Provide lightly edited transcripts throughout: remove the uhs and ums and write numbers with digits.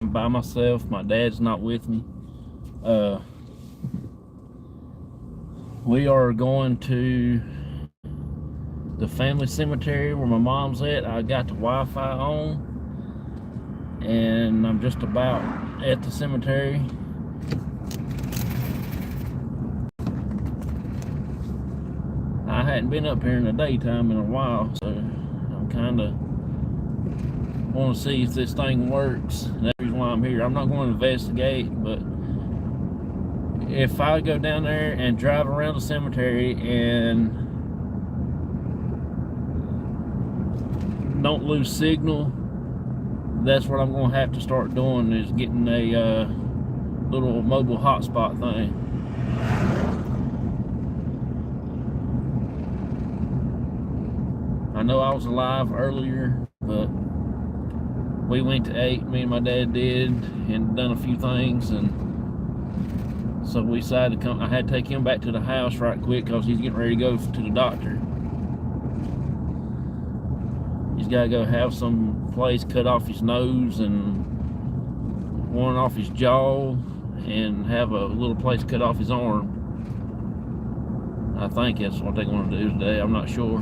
by myself. My dad's not with me. We are going to the family cemetery where my mom's at. I got the Wi-Fi on, and I'm just about at the cemetery. I hadn't been up here in the daytime in a while, so I'm kind of want to see if this thing works. That's the reason why I'm here. I'm not going to investigate, but if I go down there and drive around the cemetery and don't lose signal, that's what I'm going to have to start doing, is getting a little mobile hotspot thing. I know I was alive earlier, but we went to 8, me and my dad did, and done a few things, and so we decided to come. I had to take him back to the house right quick because he's getting ready to go to the doctor. He's got to go have some place cut off his nose and one off his jaw, and have a little place cut off his arm. I think that's what they're going to do today. I'm not sure.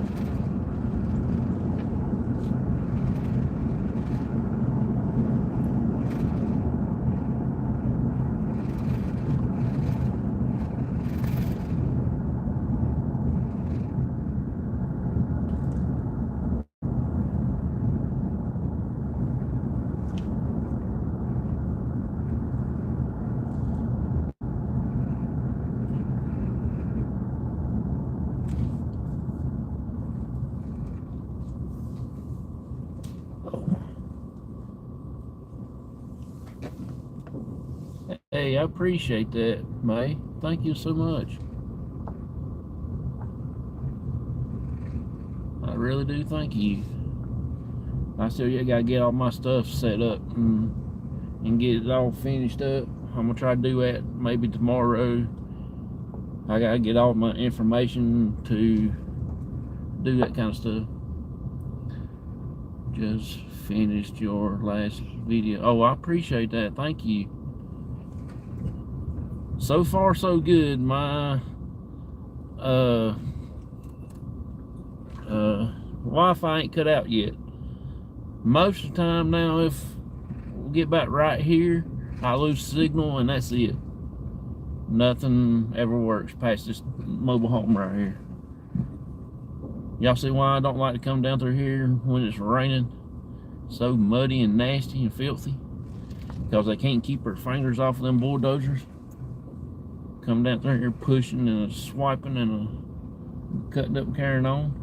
Hey, I appreciate that, May. Thank you so much. I really do. Thank you. I still gotta get all my stuff set up and get it all finished up. I'm gonna try to do that maybe tomorrow. I gotta get all my information to do that kind of stuff. Just finished your last video. Oh, I appreciate that. Thank you. So far, so good. My Wi-Fi ain't cut out yet. Most of the time now, if we get back right here, I lose signal, and that's it. Nothing ever works past this mobile home right here. Y'all see why I don't like to come down through here when it's raining? So muddy and nasty and filthy. Because they can't keep their fingers off of them bulldozers. Come down through here pushing and swiping and cutting up and carrying on.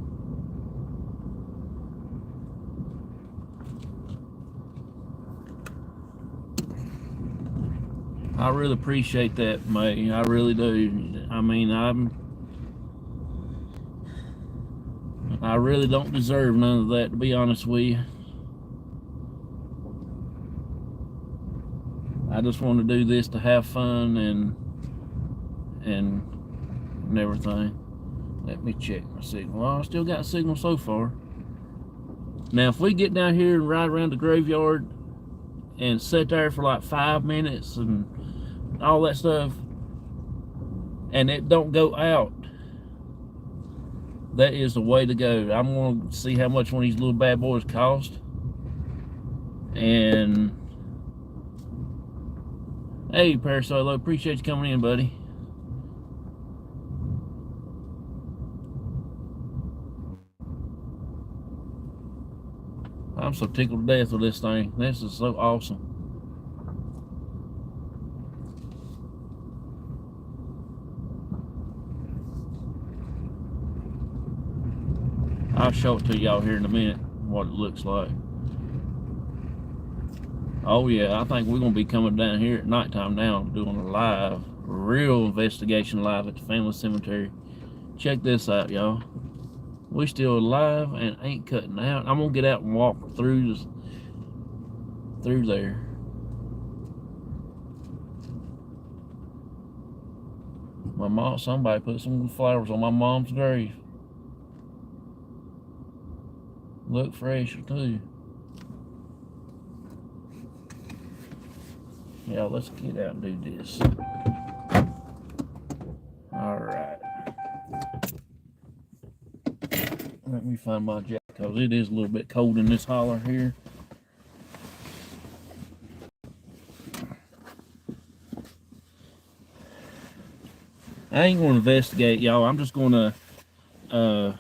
I really appreciate that, May. I really do. I mean, I really don't deserve none of that, to be honest with you. I just want to do this to have fun and everything. Let me check my signal. Well, I still got signal so far. Now, if we get down here and ride around the graveyard and sit there for like 5 minutes and all that stuff, and it don't go out, that is the way to go. I'm going to see how much one of these little bad boys cost. And hey, Parasolo, appreciate you coming in, buddy. I'm so tickled to death with this thing. This is so awesome. I'll show it to y'all here in a minute, what it looks like. Oh yeah, I think we're going to be coming down here at nighttime now, doing a live, real investigation live at the family cemetery. Check this out, y'all. We still alive and ain't cutting out. I'm going to get out and walk through there. Somebody put some flowers on my mom's grave. Look fresh too. Yeah, let's get out and do this. All right. Let me find my jacket because it is a little bit cold in this holler here. I ain't going to investigate, y'all. I'm just going to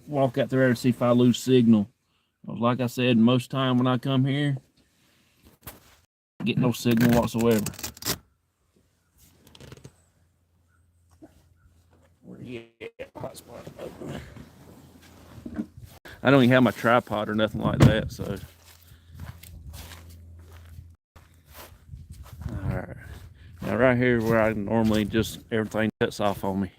walk out there and see if I lose signal. Like I said, most of the time when I come here, I get no signal whatsoever. Where you at? Hotspot open. I don't even have my tripod or nothing like that, so. Alright. Now right here is where I normally just, everything cuts off on me.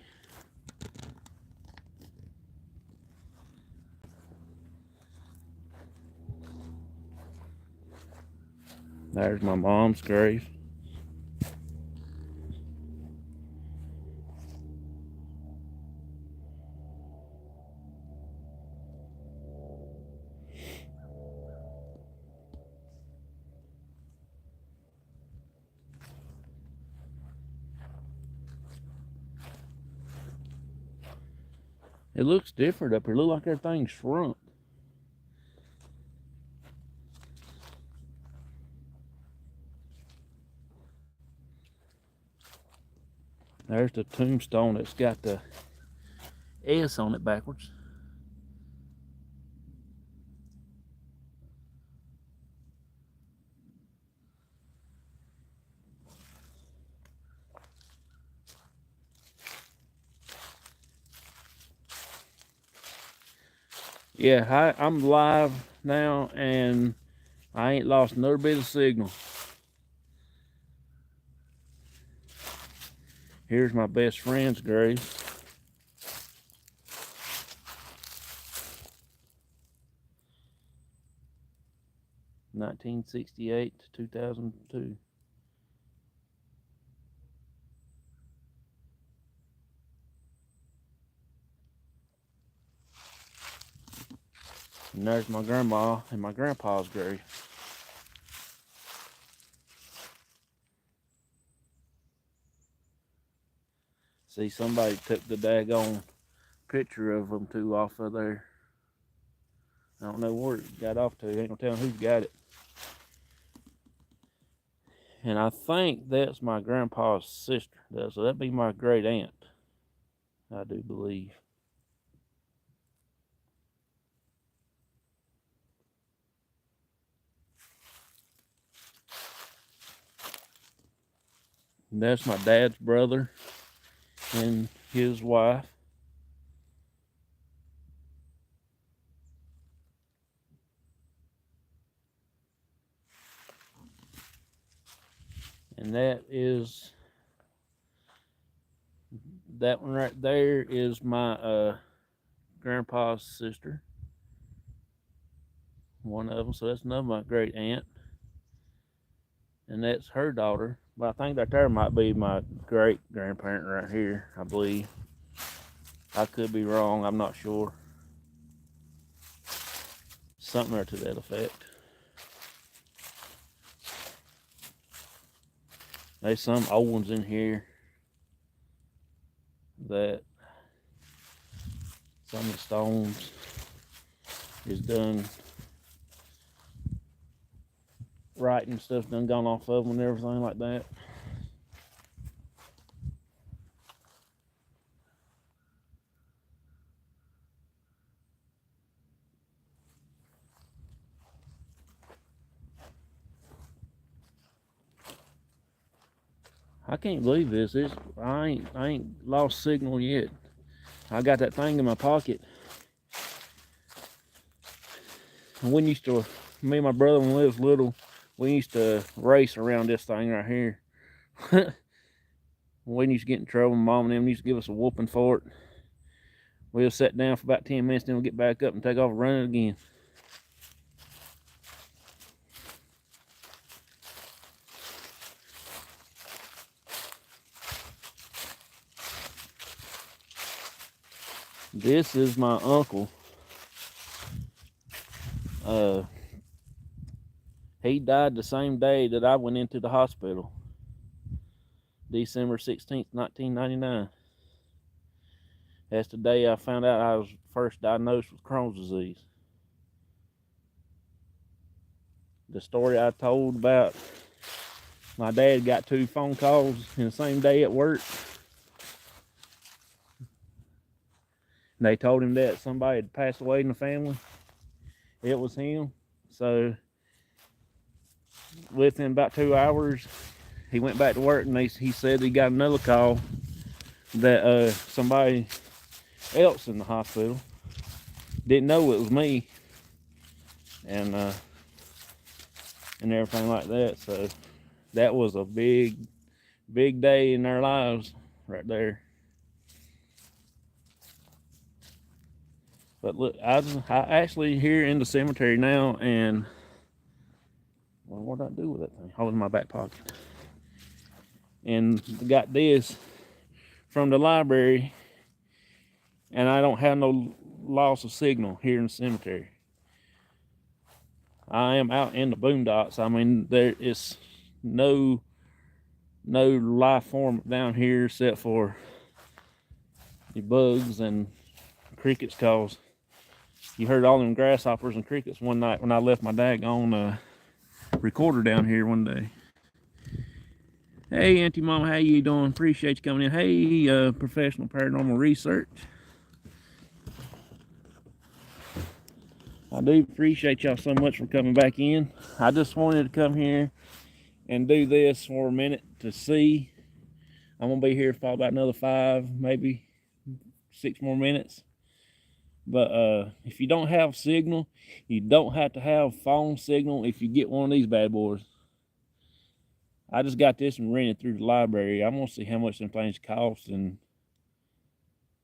There's my mom's grave. It looks different up here. It looks like everything's shrunk. There's the tombstone that's got the S on it backwards. Yeah, I'm live now, and I ain't lost another bit of signal. Here's my best friend's grave. (1968 to 2002). And there's my grandma and my grandpa's grave. See, somebody took the daggone picture of them two off of there. I don't know where it got off to. Ain't no telling who's got it. And I think that's my grandpa's sister. So that'd be my great aunt, I do believe. And that's my dad's brother and his wife. And that one right there is my grandpa's sister. One of them. So that's another my great aunt. And that's her daughter. But I think that there might be my great grandparent right here, I believe. I could be wrong, I'm not sure. Something there to that effect. There's some old ones in here that some of the stones is done writing stuff done gone off of them and everything like that. I can't believe this. I ain't lost signal yet. I got that thing in my pocket. And we used to, me and my brother when we was little, we used to race around this thing right here. We used to get in trouble. Mom and them used to give us a whooping for it. We'll sit down for about 10 minutes, then we'll get back up and take off and run it again. This is my uncle. He died the same day that I went into the hospital, December 16th, 1999. That's the day I found out I was first diagnosed with Crohn's disease. The story I told about my dad got 2 phone calls in the same day at work. And they told him that somebody had passed away in the family. It was him. So within about 2 hours, he went back to work, and he said he got another call that somebody else in the hospital didn't know it was me, and everything like that. So that was a big day in their lives right there. But look, I actually here in the cemetery now, and well, what did I do with that thing? Oh, in my back pocket. And got this from the library, and I don't have no loss of signal here in the cemetery. I am out in the boondocks. I mean, there is no life form down here except for the bugs and crickets, cause you heard all them grasshoppers and crickets one night when I left my daggone recorder down here one day. Hey, Auntie Mama, how you doing? Appreciate you coming in. Hey, Professional Paranormal Research. I do appreciate y'all so much for coming back in. I just wanted to come here and do this for a minute to see. I'm gonna be here for about another 5, maybe 6 more minutes. But if you don't have signal, you don't have to have phone signal if you get one of these bad boys. I just got this and rented through the library. I'm gonna see how much them things cost, and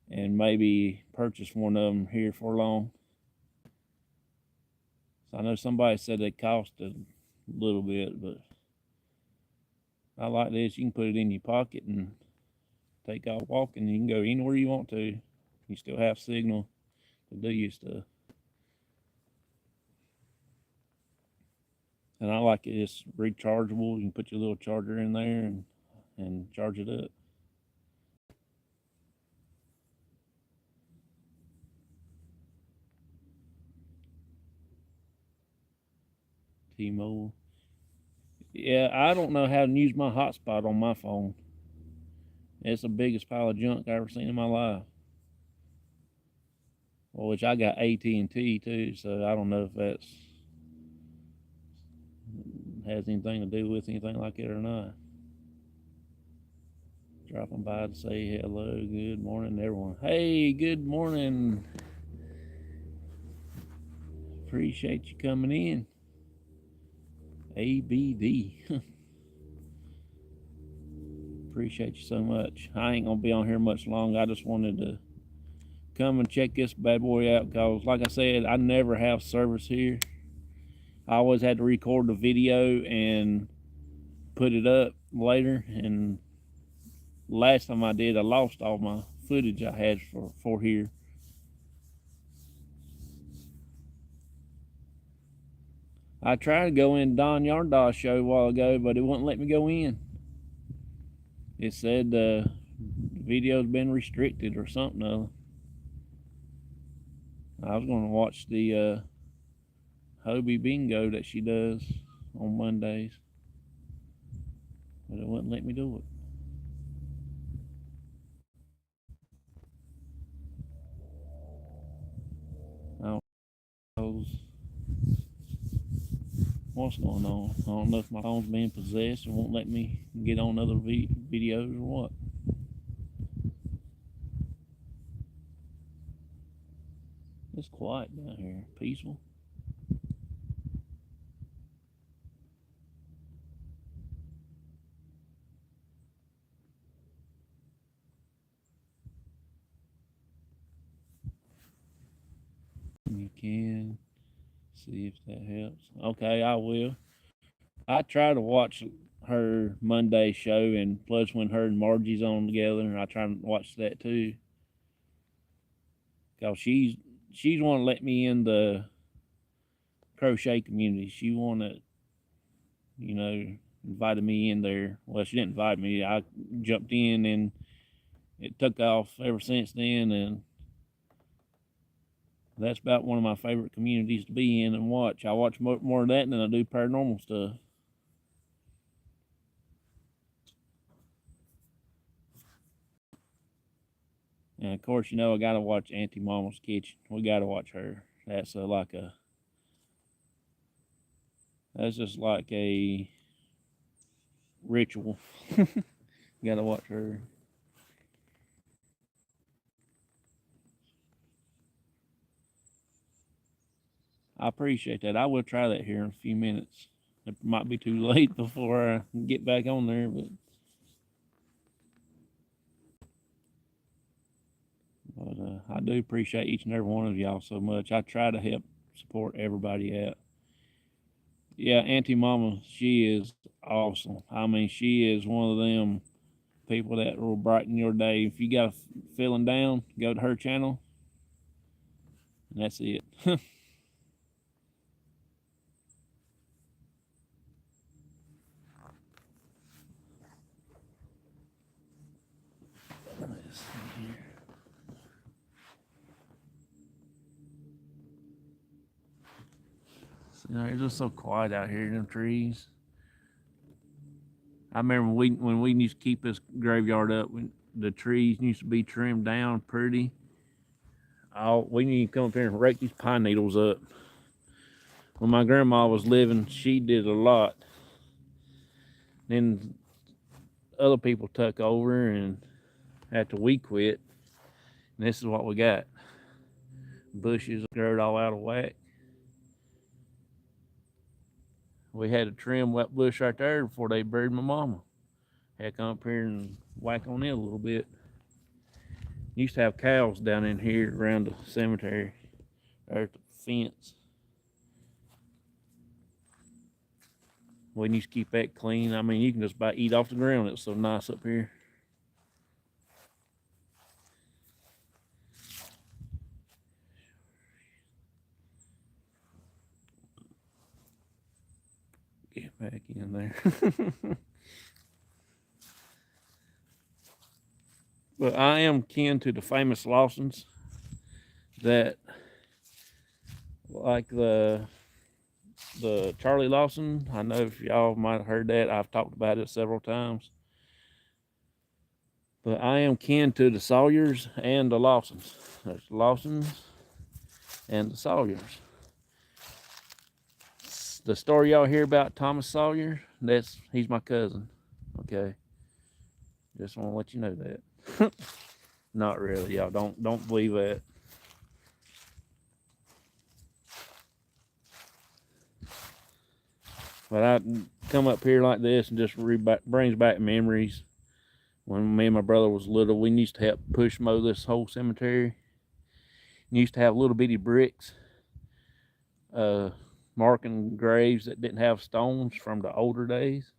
maybe purchase one of them here for long. So I know somebody said they cost a little bit, but I like this. You can put it in your pocket and take off walking. You can go anywhere you want to. You still have signal to do your stuff. And I like it. It's rechargeable. You can put your little charger in there and charge it up. T-Mobile. Yeah, I don't know how to use my hotspot on my phone. It's the biggest pile of junk I've ever seen in my life. Well, which I got AT&T too, so I don't know if that's has anything to do with anything like it or not. Dropping by to say hello, good morning, everyone. Hey, good morning. Appreciate you coming in. ABD. Appreciate you so much. I ain't gonna be on here much longer. I just wanted to come and check this bad boy out, because like I said, I never have service here. I always had to record the video and put it up later, and last time I did, I lost all my footage I had for here. I tried to go in Don Yardaw's show a while ago, but it wouldn't let me go in. It said the video's been restricted or something. I was going to watch the Hobie Bingo that she does on Mondays, but it wouldn't let me do it. I don't know what's going on. I don't know if my phone's being possessed and won't let me get on other videos or what. It's quiet down here, peaceful. You can see if that helps. Okay, I will. I try to watch her Monday show, and plus when her and Margie's on together, I try to watch that too. Cause she's want to let me in the crochet community. She want to you know, invited me in there. Well, she didn't invite me. I jumped in and it took off ever since then. And that's about one of my favorite communities to be in and watch. I watch more of that than I do paranormal stuff. And of course, you know, I gotta watch Auntie Mama's Kitchen. We gotta watch her. That's that's just like a ritual. Gotta watch her. I appreciate that. I will try that here in a few minutes. It might be too late before I get back on there, but I do appreciate each and every one of y'all so much. I try to help support everybody out. Yeah, Auntie Mama, she is awesome. I mean, she is one of them people that will brighten your day. If you got a feeling down, go to her channel, and that's it. Let's see here. See, it's just so quiet out here in them trees. I remember when we used to keep this graveyard up, when the trees used to be trimmed down pretty. We need to come up here and rake these pine needles up. When my grandma was living, she did a lot. Then other people took over, and after we quit, and this is what we got. Bushes growed all out of whack. We had to trim that bush right there before they buried my mama. Had to come up here and whack on it a little bit. Used to have cows down in here around the cemetery, or at the fence. We need to keep that clean. I mean, you can just about eat off the ground. It's so nice up here. Get back in there. But I am kin to the famous Lawsons that, like the Charlie Lawson. I know if y'all might have heard that. I've talked about it several times. But I am kin to the Sawyers and the Lawsons. There's the Lawsons and the Sawyers. The story y'all hear about Thomas Sawyer, he's my cousin. Okay. Just want to let you know that. Not really, y'all. Don't believe that. But I come up here like this and just brings back memories. When me and my brother was little, we used to help push mow this whole cemetery. We used to have little bitty bricks marking graves that didn't have stones from the older days.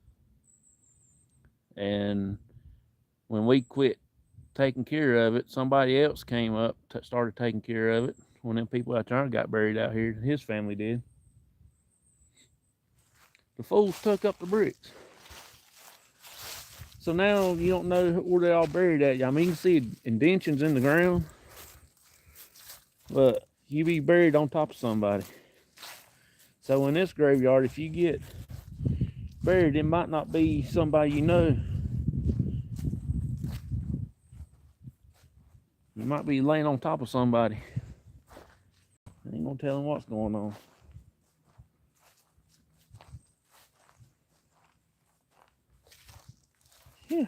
And when we quit taking care of it, somebody else came up, started taking care of it. When them people out there got buried out here, his family did. The fools took up the bricks. So now you don't know where they're all buried at. I mean, you can see indentions in the ground, but you be buried on top of somebody. So in this graveyard, if you get buried, it might not be somebody you know. You might be laying on top of somebody. I ain't gonna tell them what's going on. Yeah.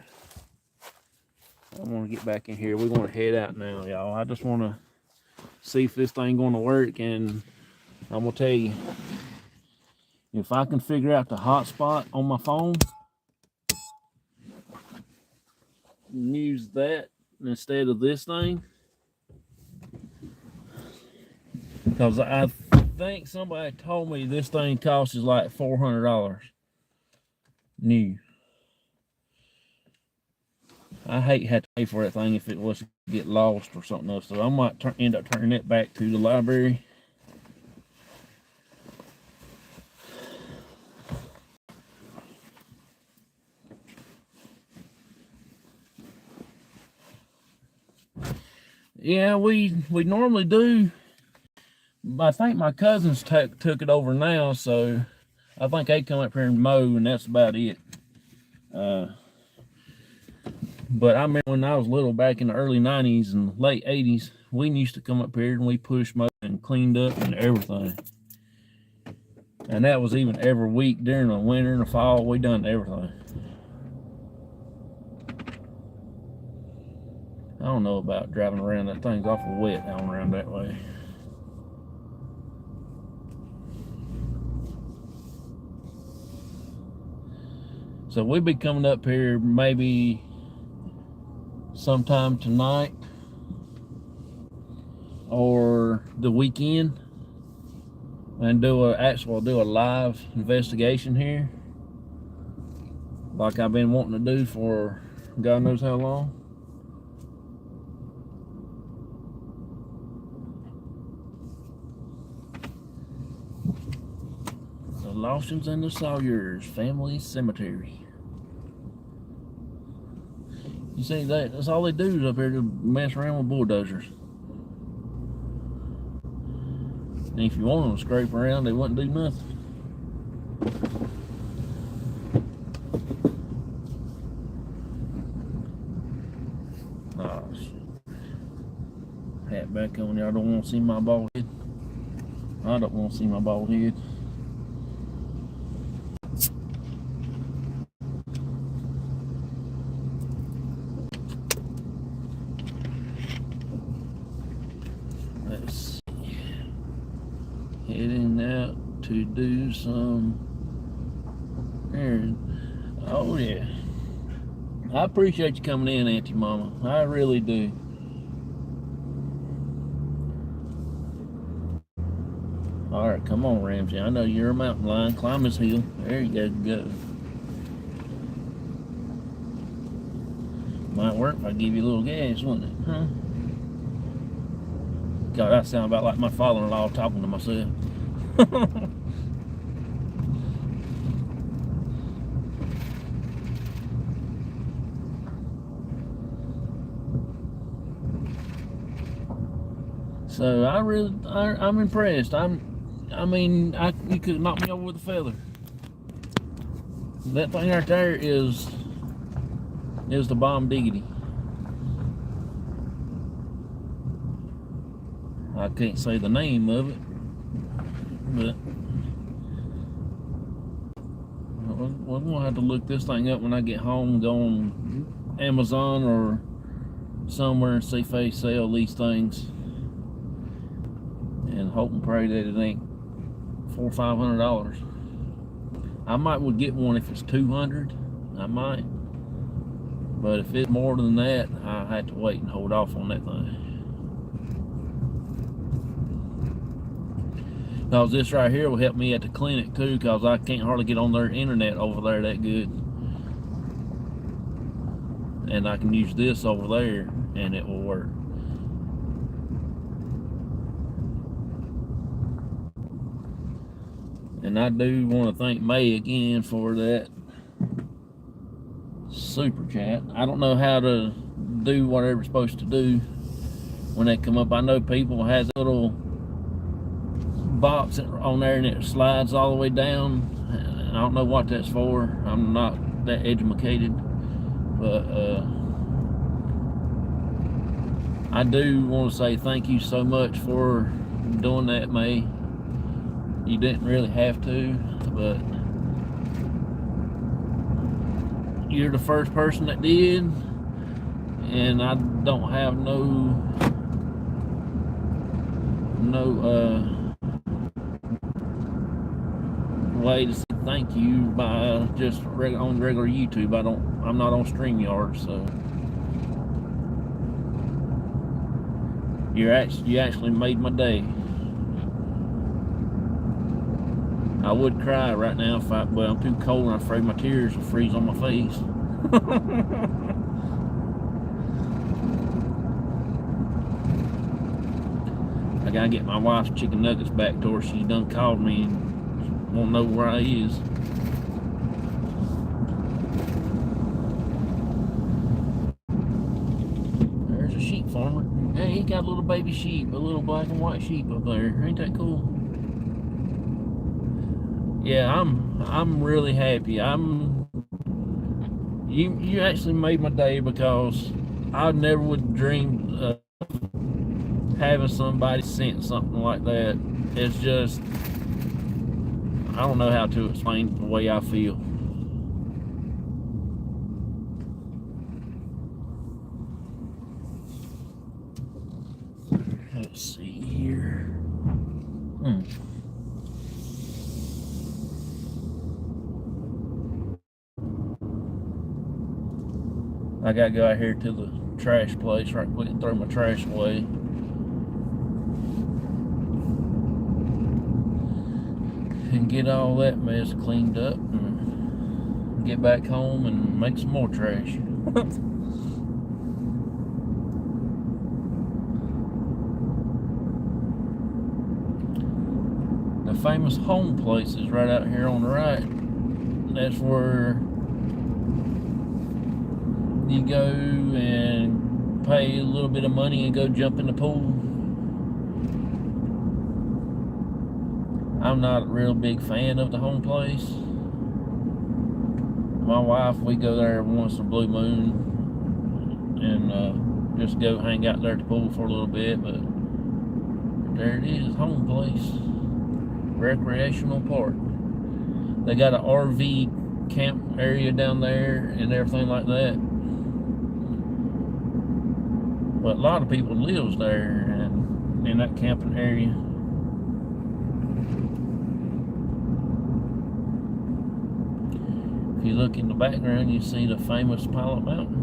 I want to get back in here. We're going to head out now, y'all. I just want to see if this thing going to work, and I'm going to tell you, if I can figure out the hotspot on my phone and use that instead of this thing, because I think somebody told me this thing costs like $400 new. I hate had to pay for that thing if it was to get lost or something else. So I might end up turning it back to the library. Yeah, we normally do. I think my cousins took it over now, so I think they come up here and mow, and that's about it. But I remember when I was little, back in the early 90s and late 80s, we used to come up here and we pushed mowed and cleaned up and everything. And that was even every week during the winter and the fall. We done everything. I don't know about driving around. That thing's awful wet down around that way. So we'll be coming up here maybe sometime tonight or the weekend and do a live investigation here, like I've been wanting to do for God knows how long. The Lawsons and the Sawyers Family Cemetery. You see, that's all they do is up here to mess around with bulldozers. And if you want them to scrape around, they wouldn't do nothing. Oh, shit. Hat back on. Y'all don't want to see my bald head? I don't want to see my bald head. Let's see. Heading out to do some errand. Oh yeah. I appreciate you coming in, Auntie Mama. I really do. Alright, come on, Ramsey. I know you're a mountain lion. Climb this hill. There you go. Might work if I give you a little gas, wouldn't it? Huh? God, that sounds about like my father-in-law talking to myself. So I'm impressed. You could knock me over with a feather. That thing right there is the bomb diggity. I can't say the name of it, but we're gonna have to look this thing up when I get home, go on Amazon or somewhere and see if they sell these things, and hope and pray that it ain't $400 or $500. I would get one if it's 200. I might, but if it's more than that, I have to wait and hold off on that thing. Because this right here will help me at the clinic too, because I can't hardly get on their internet over there that good. And I can use this over there and it will work. And I do want to thank May again for that super chat. I don't know how to do whatever it's supposed to do when they come up. I know people has a little box on there and it slides all the way down. I don't know what that's for. I'm not that educated, but I do want to say thank you so much for doing that, May. You didn't really have to, but you're the first person that did, and I don't have no way to say thank you by just on regular YouTube. I'm not on StreamYard, so you actually made my day. I would cry right now but I'm too cold and I'm afraid my tears will freeze on my face. I gotta get my wife's chicken nuggets back to her. She done called me and won't know where I is. There's a sheep farmer. Hey, he got a little baby sheep, a little black and white sheep up there. Ain't that cool? Yeah, I'm really happy. You actually made my day, because I never would dream of having somebody sent something like that. It's just, I don't know how to explain the way I feel. Let's see here. I gotta go out here to the trash place right quick and throw my trash away. And get all that mess cleaned up and get back home and make some more trash. The famous home place is right out here on the right. That's where you go and pay a little bit of money and go jump in the pool. I'm not a real big fan of the home place. My wife, we go there once in a blue moon and just go hang out there at the pool for a little bit, but there it is, home place. Recreational park. They got an RV camp area down there and everything like that. But a lot of people lives there and in that camping area. If you look in the background, you see the famous Pilot Mountain.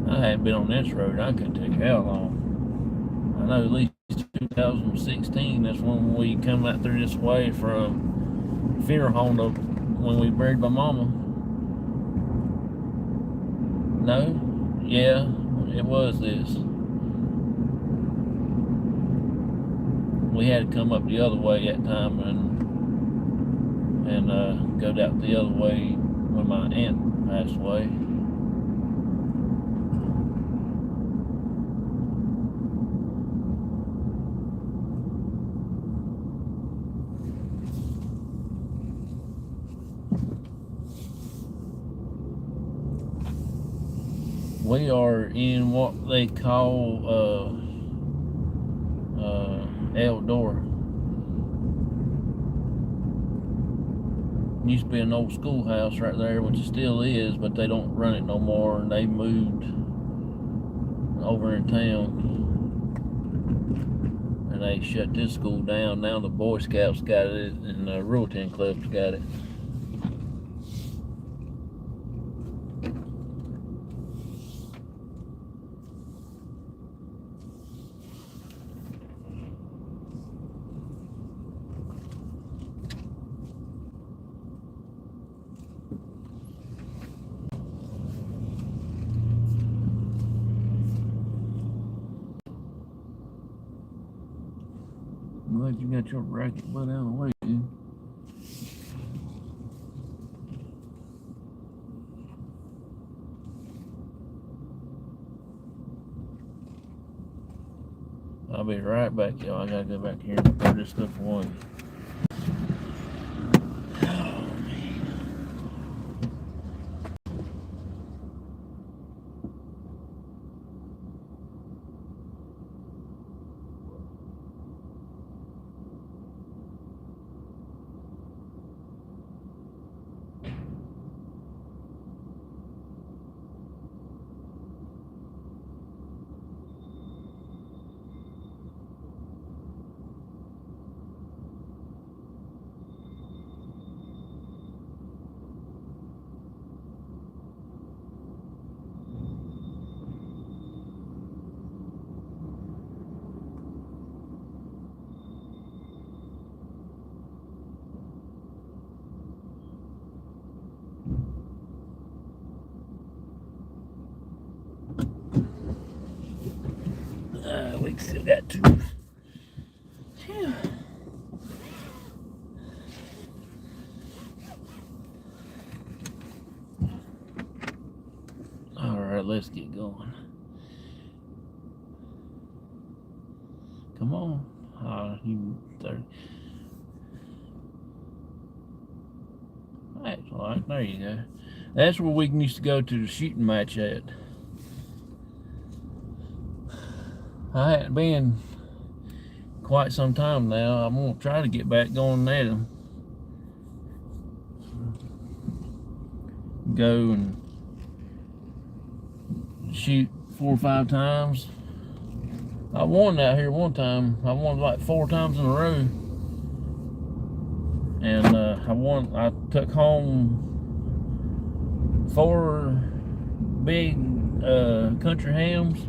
I hadn't been on this road, I couldn't tell you how long. I know at least 2016, that's when we come out through this way from funeral home to when we buried my mama. No? Yeah, it was this. We had to come up the other way that time and go out the other way when my aunt passed away. We are in what they call Eldora. Used to be an old schoolhouse right there, which it still is, but they don't run it no more, and they moved over in town. And they shut this school down. Now the Boy Scouts got it, and the Rural Club's got it. I'm glad you got your racket butt out of the way, dude. I'll be right back, y'all. I gotta go back here and throw this stuff away. Still got two. Phew. All right, let's get going. Come on. You 30. That's all right. There you go. That's where we used to go to the shooting match at. I hadn't been quite some time now. I'm gonna try to get back going at them. Go and shoot 4 or 5 times. I won out here one time. I won like 4 times in a row. And I took home 4 big country hams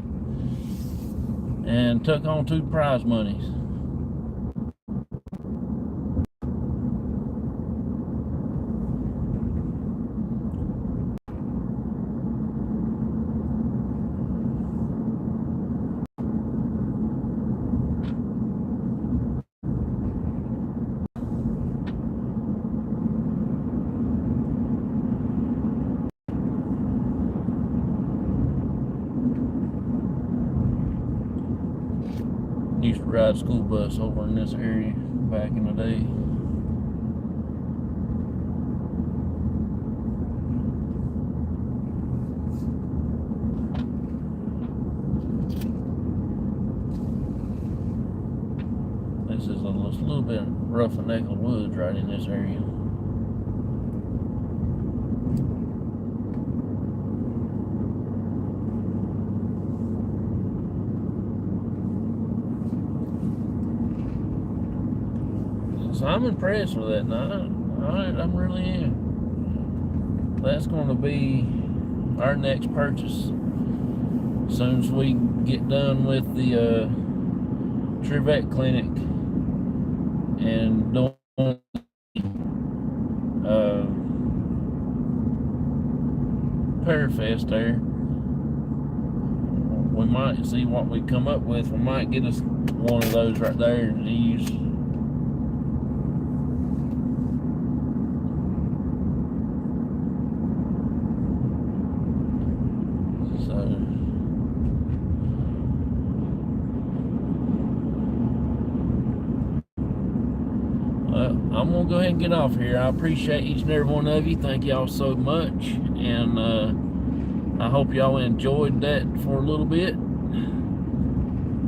and took home 2 prize monies. Used to ride a school bus over in this area back in the day. This is a little bit rough and neck of woods right in this area. So I'm impressed with that night. I'm really am. That's going to be our next purchase. As soon as we get done with the Trivette Clinic and doing Parafest there, we might see what we come up with. We might get us one of those right there and use. I'm gonna go ahead and get off here. I appreciate each and every one of you. Thank y'all so much, and I hope y'all enjoyed that for a little bit.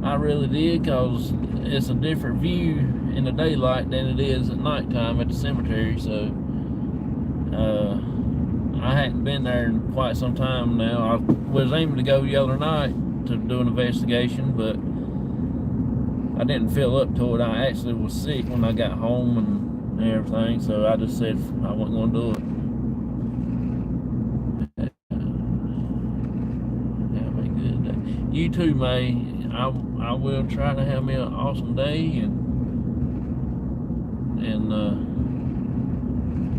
I really did, because it's a different view in the daylight than it is at nighttime at the cemetery. So I hadn't been there in quite some time now. I was aiming to go the other night to do an investigation, but I didn't feel up to it. I actually was sick when I got home and everything, so I just said I wasn't going to do it. Have a good day. You too, May. I will try to have me an awesome day, and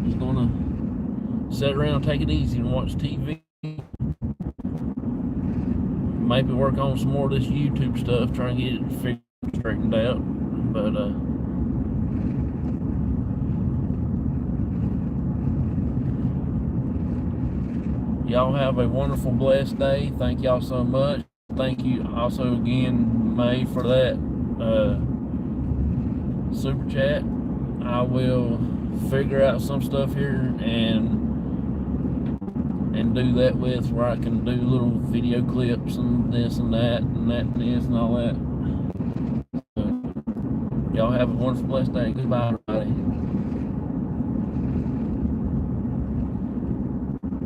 just gonna sit around, take it easy, and watch TV. Maybe work on some more of this YouTube stuff, try and get it straightened out. But y'all have a wonderful, blessed day. Thank y'all so much. Thank you also again, May, for that super chat. I will figure out some stuff here and do that with, where I can do little video clips and this and that and that and this and all that. So, y'all have a wonderful, blessed day. Goodbye, everybody.